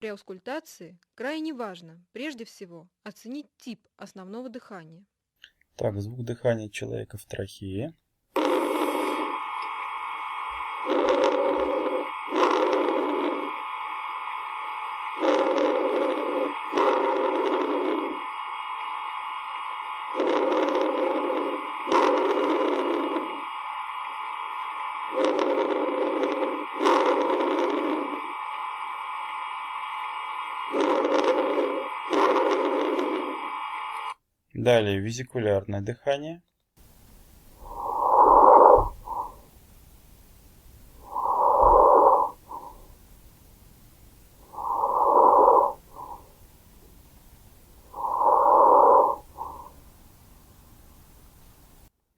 При аускультации крайне важно, прежде всего, оценить тип основного дыхания. Так, звук дыхания человека в трахее. Далее визикулярное дыхание.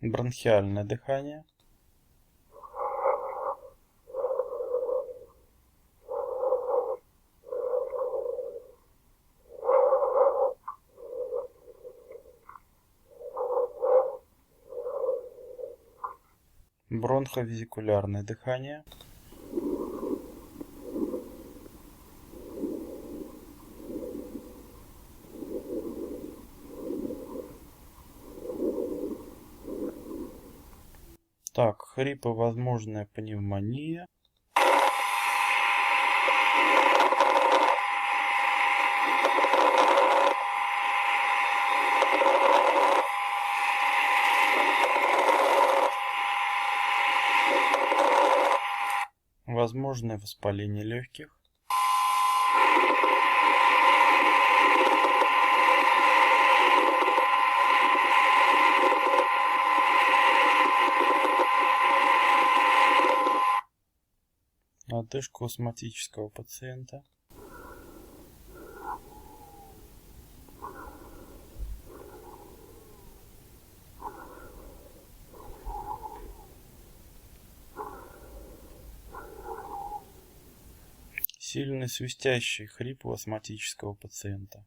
Бронхиальное дыхание. Бронховизикулярное дыхание. Так, хриповозможная пневмония. Возможное воспаление легких. Одышка у астматического пациента. Сильный свистящий хрип у астматического пациента.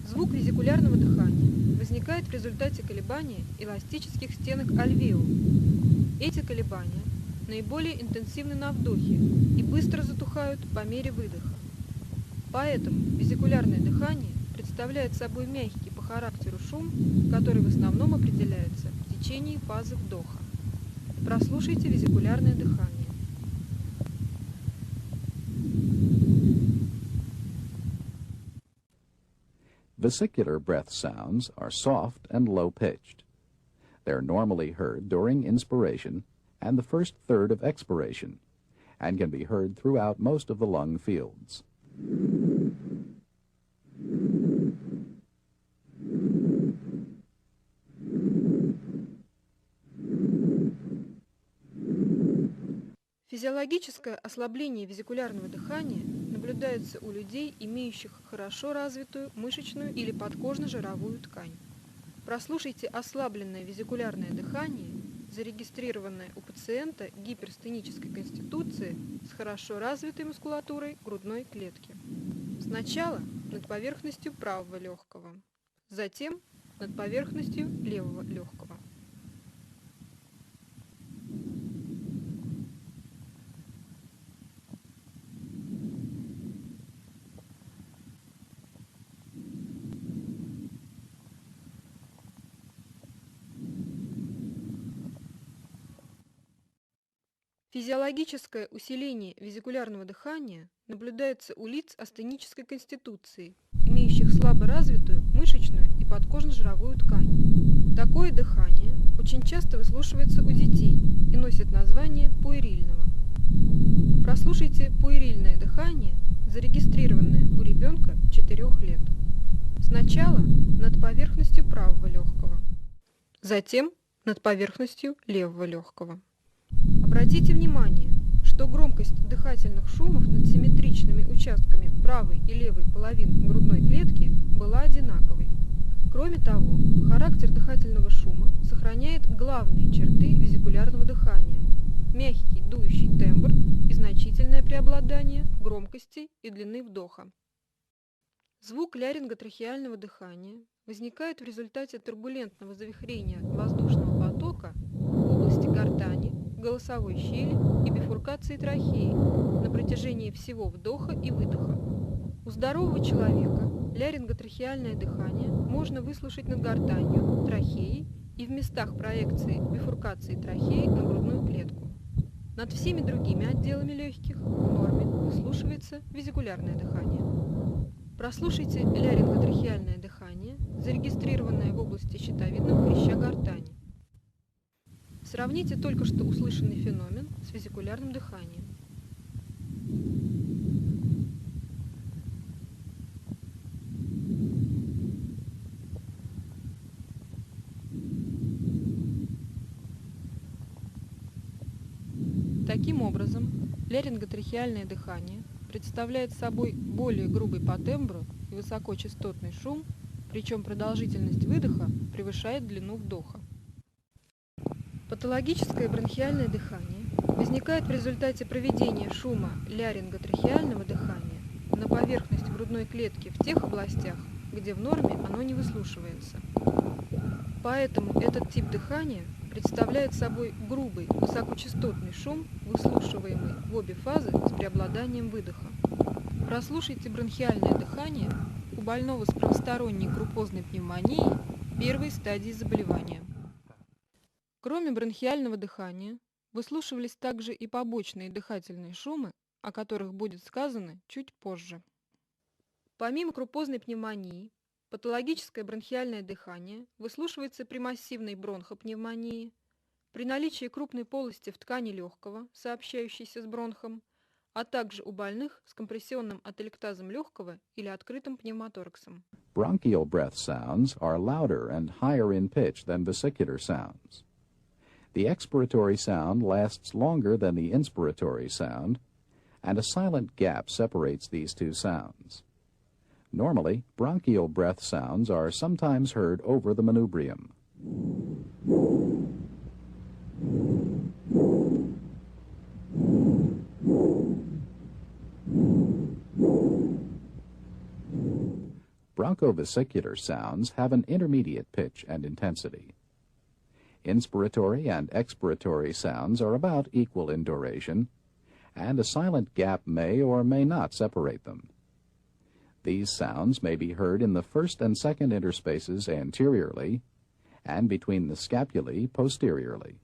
Звук визикулярного дыхания возникает в результате колебания эластических стенок альвеол. Эти колебания наиболее интенсивны на вдохе и быстро затухают по мере выдоха. Поэтому визикулярное дыхание представляет собой мягкий по характеру шум, который в основном определяется в течение фазы вдоха. Прослушайте визикулярное дыхание. Vesicular breath sounds are soft and low-pitched. They're normally heard during inspiration and the first third of expiration, and can be heard throughout most of the lung fields. Физиологическое ослабление визикулярного дыхания наблюдается у людей, имеющих хорошо развитую мышечную или подкожно-жировую ткань. Прослушайте ослабленное визикулярное дыхание, зарегистрированное у пациента гиперстенической конституции с хорошо развитой мускулатурой грудной клетки. Сначала над поверхностью правого легкого, затем над поверхностью левого легкого. Физиологическое усиление визикулярного дыхания наблюдается у лиц астенической конституции, имеющих слабо развитую мышечную и подкожно-жировую ткань. Такое дыхание очень часто выслушивается у детей и носит название пуэрильного. Прослушайте пуэрильное дыхание, зарегистрированное у ребенка 4 лет. Сначала над поверхностью правого легкого, затем над поверхностью левого легкого. Обратите внимание, что громкость дыхательных шумов над симметричными участками правой и левой половин грудной клетки была одинаковой. Кроме того, характер дыхательного шума сохраняет главные черты визикулярного дыхания – мягкий дующий тембр и значительное преобладание громкости и длины вдоха. Звук ляринго-трахеального дыхания возникает в результате турбулентного завихрения воздушного потока в области гортани, голосовой щели и бифуркации трахеи на протяжении всего вдоха и выдоха. У здорового человека ляринго-трахеальное дыхание можно выслушать над гортанью, трахеей и в местах проекции бифуркации трахеи на грудную клетку. Над всеми другими отделами легких в норме выслушивается визикулярное дыхание. Прослушайте ляринго-трахеальное дыхание, зарегистрированное в области щитовидного хряща гортани. Сравните только что услышанный феномен с визикулярным дыханием. Таким образом, ляринго-трахеальное дыхание представляет собой более грубый по тембру и высокочастотный шум, причем продолжительность выдоха превышает длину вдоха. Патологическое бронхиальное дыхание возникает в результате проведения шума ляринго-трахеального дыхания на поверхность грудной клетки в тех областях, где в норме оно не выслушивается. Поэтому этот тип дыхания представляет собой грубый высокочастотный шум, выслушиваемый в обе фазы с преобладанием выдоха. Прослушайте бронхиальное дыхание у больного с правосторонней группозной пневмонией первой стадии заболевания. Кроме бронхиального дыхания, выслушивались также и побочные дыхательные шумы, о которых будет сказано чуть позже. Помимо группозной пневмонии, патологическое бронхиальное дыхание выслушивается при массивной бронхопневмонии, при наличии крупной полости в ткани легкого, сообщающейся с бронхом, а также у больных с компрессионным ателектазом легкого или открытым пневмотораксом. Bronchial breath sounds are louder and higher in pitch than vesicular sounds. The expiratory sound lasts longer than the inspiratory sound, and a silent gap separates these two sounds. Normally, bronchial breath sounds are sometimes heard over the manubrium. Bronchovesicular sounds have an intermediate pitch and intensity. Inspiratory and expiratory sounds are about equal in duration, and a silent gap may or may not separate them. These sounds may be heard in the first and second interspaces anteriorly and between the scapulae posteriorly.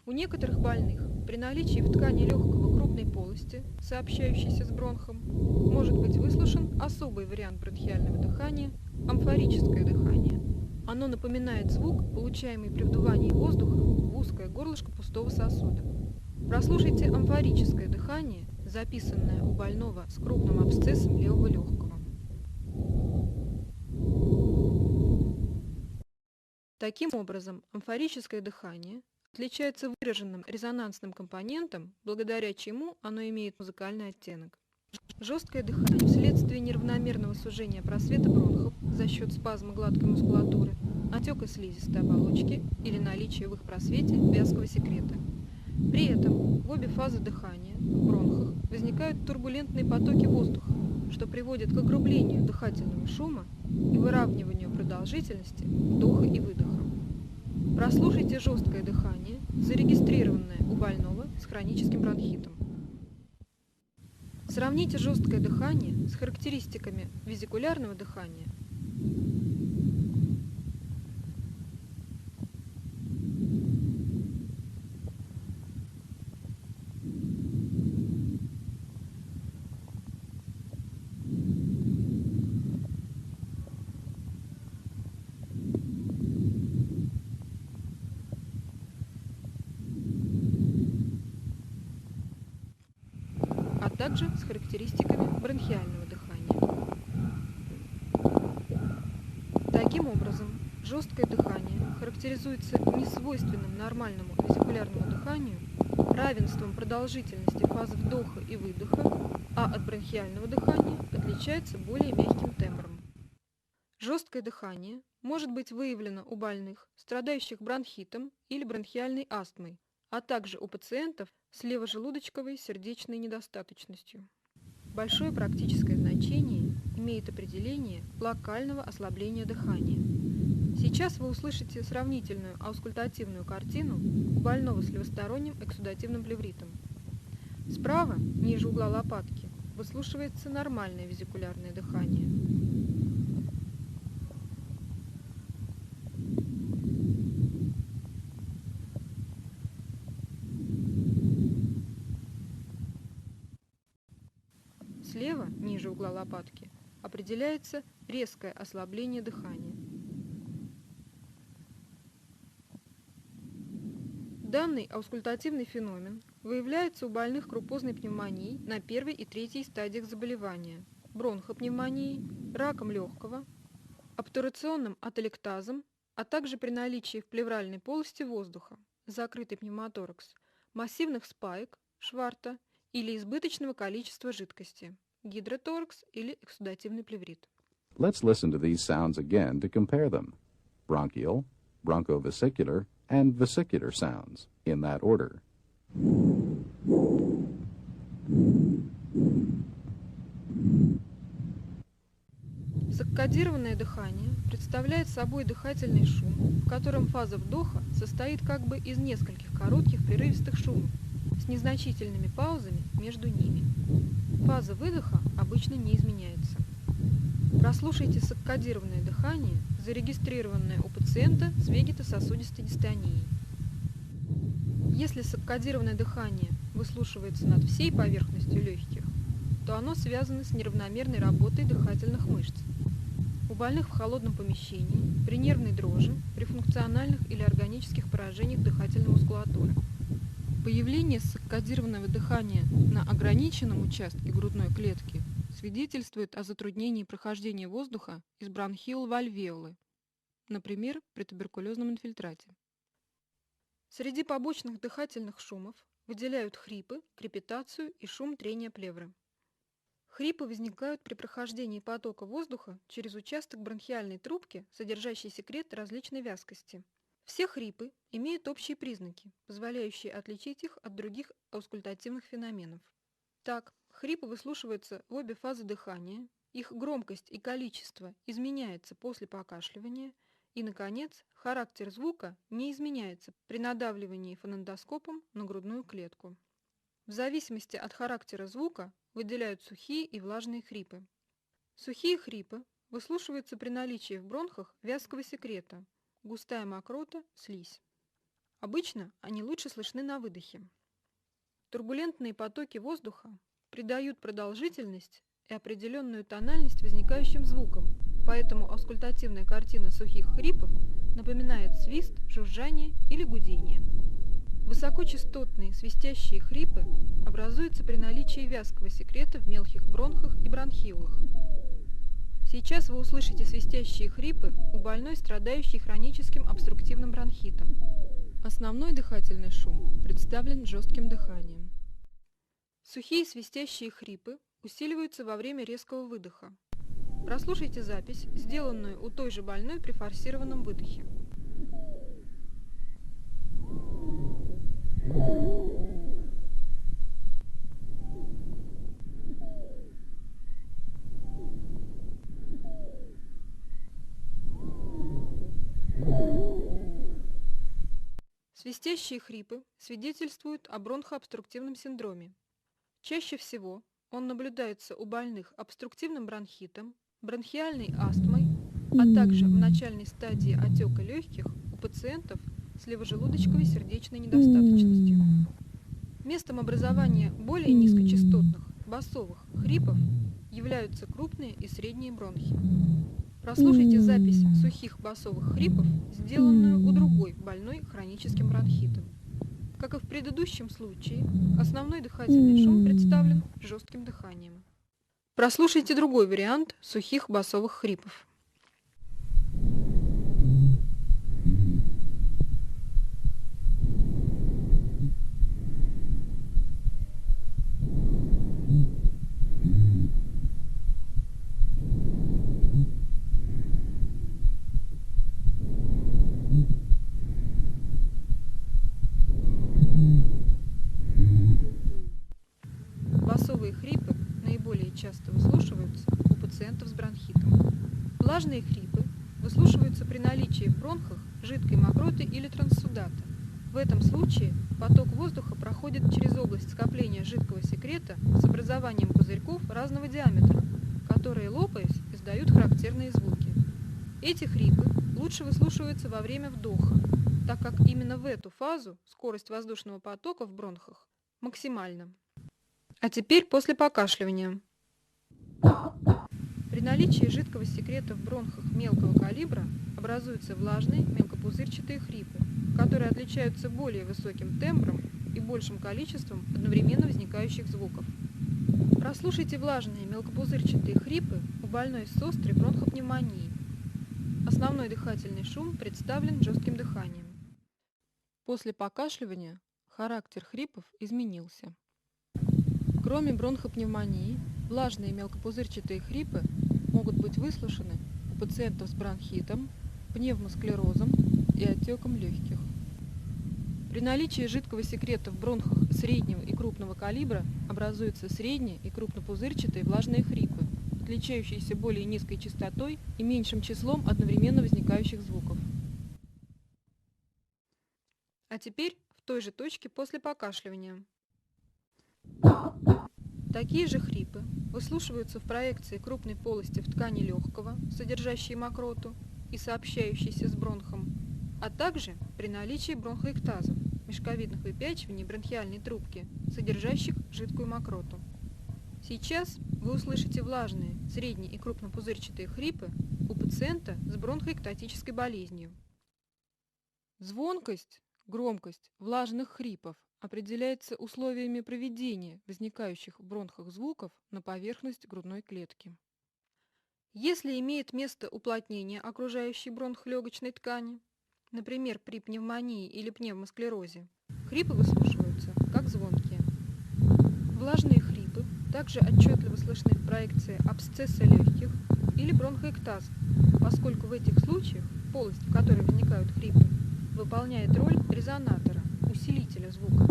У некоторых больных при наличии в ткани легкого крупной полости, сообщающейся с бронхом, может быть выслушан особый вариант бронхиального дыхания – амфорическое дыхание. Оно напоминает звук, получаемый при вдувании воздуха в узкое горлышко пустого сосуда. Прослушайте амфорическое дыхание, записанное у больного с крупным абсцессом левого легкого. Таким образом, амфорическое дыхание отличается выраженным резонансным компонентом, благодаря чему оно имеет музыкальный оттенок. Жесткое дыхание вследствие неравномерного сужения просвета бронхов за счет спазма гладкой мускулатуры, отека слизистой оболочки или наличия в их просвете вязкого секрета. При этом в обе фазы дыхания в бронхах возникают турбулентные потоки воздуха, что приводит к огрублению дыхательного шума и выравниванию продолжительности вдоха и выдоха. Прослушайте жесткое дыхание, зарегистрированное у больного с хроническим бронхитом. Сравните жесткое дыхание с характеристиками визикулярного дыхания. А также с характеристиками бронхиального дыхания. Таким образом, жесткое дыхание характеризуется несвойственным нормальному визикулярному дыханию равенством продолжительности фаз вдоха и выдоха, а от бронхиального дыхания отличается более мягким тембром. Жесткое дыхание может быть выявлено у больных, страдающих бронхитом или бронхиальной астмой, а также у пациентов с левожелудочковой сердечной недостаточностью. Большое практическое значение имеет определение локального ослабления дыхания. Сейчас вы услышите сравнительную аускультативную картину у больного с левосторонним эксудативным плевритом. Справа, ниже угла лопатки, выслушивается нормальное везикулярное дыхание. Слева, ниже угла лопатки, определяется резкое ослабление дыхания. Данный аускультативный феномен выявляется у больных крупозной пневмонией на первой и третьей стадиях заболевания, бронхопневмонией, раком легкого, обтурационным атолектазом, а также при наличии в плевральной полости воздуха, закрытый пневмоторакс, массивных спаек, Шварта, или избыточного количества жидкости, гидроторакс или эксудативный плеврит. Let's listen to these sounds again to compare them. Bronchial, bronchovesicular, and vesicular sounds, in that order. Саккодированное дыхание представляет собой дыхательный шум, в котором фаза вдоха состоит как бы из нескольких коротких прерывистых шумов с незначительными паузами между ними. Фаза выдоха обычно не изменяется. Прослушайте саккодированное дыхание, зарегистрированное у пациента с вегетососудистой дистонией. Если саккодированное дыхание выслушивается над всей поверхностью легких, то оно связано с неравномерной работой дыхательных мышц. У больных в холодном помещении, при нервной дрожи, при функциональных или органических поражениях дыхательной мускулатуры. Появление саккодированного дыхания на ограниченном участке грудной клетки свидетельствует о затруднении прохождения воздуха из бронхиол в альвеолы, например, при туберкулезном инфильтрате. Среди побочных дыхательных шумов выделяют хрипы, крепитацию и шум трения плевры. Хрипы возникают при прохождении потока воздуха через участок бронхиальной трубки, содержащий секрет различной вязкости. Все хрипы имеют общие признаки, позволяющие отличить их от других аускультативных феноменов. Так, хрипы выслушиваются в обе фазы дыхания, их громкость и количество изменяется после покашливания, и, наконец, характер звука не изменяется при надавливании фонендоскопом на грудную клетку. В зависимости от характера звука выделяют сухие и влажные хрипы. Сухие хрипы выслушиваются при наличии в бронхах вязкого секрета, густая мокрота, слизь. Обычно они лучше слышны на выдохе. Турбулентные потоки воздуха придают продолжительность и определенную тональность возникающим звукам, поэтому аускультативная картина сухих хрипов напоминает свист, жужжание или гудение. Высокочастотные свистящие хрипы образуются при наличии вязкого секрета в мелких бронхах и бронхиолах. Сейчас вы услышите свистящие хрипы у больной, страдающей хроническим обструктивным бронхитом. Основной дыхательный шум представлен жестким дыханием. Сухие свистящие хрипы усиливаются во время резкого выдоха. Прослушайте запись, сделанную у той же больной при форсированном выдохе. Свистящие хрипы свидетельствуют о бронхообструктивном синдроме. Чаще всего он наблюдается у больных обструктивным бронхитом, бронхиальной астмой, а также в начальной стадии отека легких у пациентов с левожелудочковой сердечной недостаточностью. Местом образования более низкочастотных басовых хрипов являются крупные и средние бронхи. Прослушайте запись сухих басовых хрипов, сделанную у другой больной хроническим бронхитом. Как и в предыдущем случае, основной дыхательный шум представлен жестким дыханием. Прослушайте другой вариант сухих басовых хрипов. Влажные хрипы выслушиваются при наличии в бронхах жидкой мокроты или транссудата. В этом случае поток воздуха проходит через область скопления жидкого секрета с образованием пузырьков разного диаметра, которые, лопаясь, издают характерные звуки. Эти хрипы лучше выслушиваются во время вдоха, так как именно в эту фазу скорость воздушного потока в бронхах максимальна. А теперь после покашливания. При наличии жидкого секрета в бронхах мелкого калибра образуются влажные мелкопузырчатые хрипы, которые отличаются более высоким тембром и большим количеством одновременно возникающих звуков. Прослушайте влажные мелкопузырчатые хрипы у больной с острой бронхопневмонией. Основной дыхательный шум представлен жестким дыханием. После покашливания характер хрипов изменился. Кроме бронхопневмонии, влажные мелкопузырчатые хрипы могут быть выслушаны у пациентов с бронхитом, пневмосклерозом и отеком легких. При наличии жидкого секрета в бронхах среднего и крупного калибра образуются средние и крупнопузырчатые влажные хрипы, отличающиеся более низкой частотой и меньшим числом одновременно возникающих звуков. А теперь в той же точке после покашливания. Такие же хрипы выслушиваются в проекции крупной полости в ткани легкого, содержащей мокроту и сообщающейся с бронхом, а также при наличии бронхоэктазов, мешковидных выпячиваний бронхиальной трубки, содержащих жидкую мокроту. Сейчас вы услышите влажные, средние и крупнопузырчатые хрипы у пациента с бронхоэктатической болезнью. Звонкость, громкость влажных хрипов определяется условиями проведения возникающих в бронхах звуков на поверхность грудной клетки. Если имеет место уплотнение окружающей бронхолегочной ткани, например, при пневмонии или пневмосклерозе, хрипы выслушиваются как звонкие. Влажные хрипы также отчетливо слышны в проекции абсцесса легких или бронхоэктаза, поскольку в этих случаях полость, в которой возникают хрипы, выполняет роль резонатора, усилителя звука.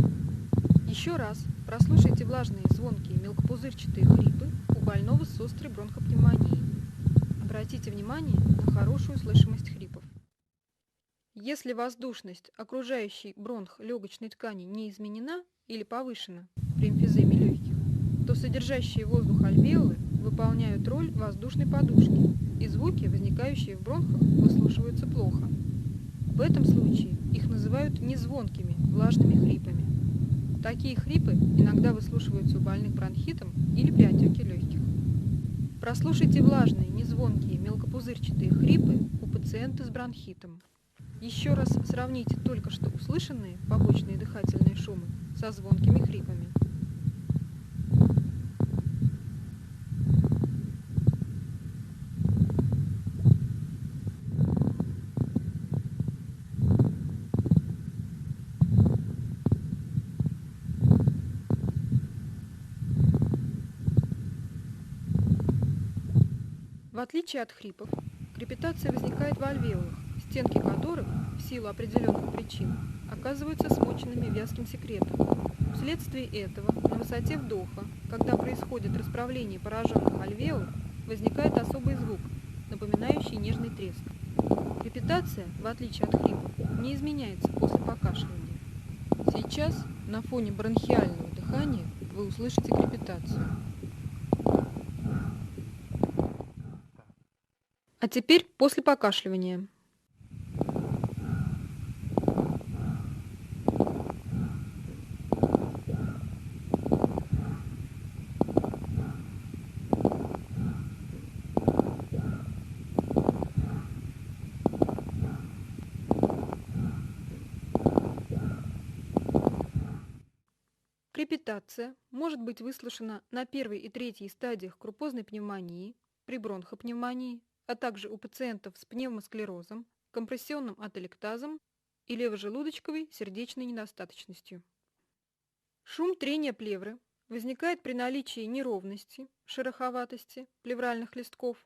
Еще раз прослушайте влажные, звонкие, мелкопузырчатые хрипы у больного с острой бронхопневмонией. Обратите внимание на хорошую слышимость хрипов. Если воздушность окружающей бронхолегочной ткани не изменена или повышена при эмфиземе легких, то содержащие воздух альвеолы выполняют роль воздушной подушки, и звуки, возникающие в бронхах, выслушиваются плохо. В этом случае их называют незвонкими, влажными хрипами. Такие хрипы иногда выслушиваются у больных бронхитом или при отеке легких. Прослушайте влажные, незвонкие, мелкопузырчатые хрипы у пациента с бронхитом. Еще раз сравните только что услышанные побочные дыхательные шумы со звонкими хрипами. В отличие от хрипов, крепитация возникает в альвеолах, стенки которых, в силу определенных причин, оказываются смоченными вязким секретом. Вследствие этого на высоте вдоха, когда происходит расправление пораженных альвеол, возникает особый звук, напоминающий нежный треск. Крепитация, в отличие от хрипов, не изменяется после покашливания. Сейчас на фоне бронхиального дыхания вы услышите крепитацию. А теперь после покашливания. Крепитация может быть выслушана на первой и третьей стадиях крупозной пневмонии, при бронхопневмонии, а также у пациентов с пневмосклерозом, компрессионным ателектазом и левожелудочковой сердечной недостаточностью. Шум трения плевры возникает при наличии неровности, шероховатости плевральных листков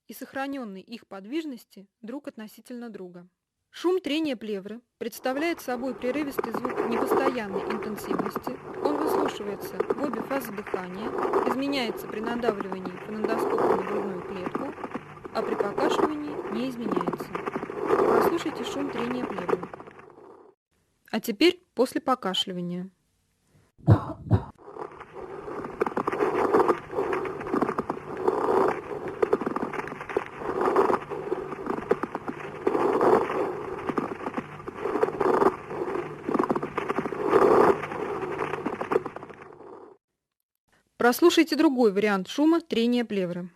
и сохраненной их подвижности друг относительно друга. Шум трения плевры представляет собой прерывистый звук непостоянной интенсивности, он выслушивается в обе фазы дыхания, изменяется при надавливании фонендоскопа на грудную клетку, а при покашливании не изменяется. Прослушайте шум трения плевры. А теперь после покашливания. Прослушайте другой вариант шума трения плевры.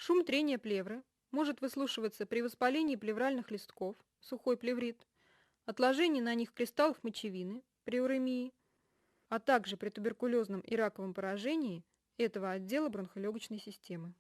Шум трения плевры может выслушиваться при воспалении плевральных листков, сухой плеврит, отложении на них кристаллов мочевины при уремии, а также при туберкулезном и раковом поражении этого отдела бронхолегочной системы.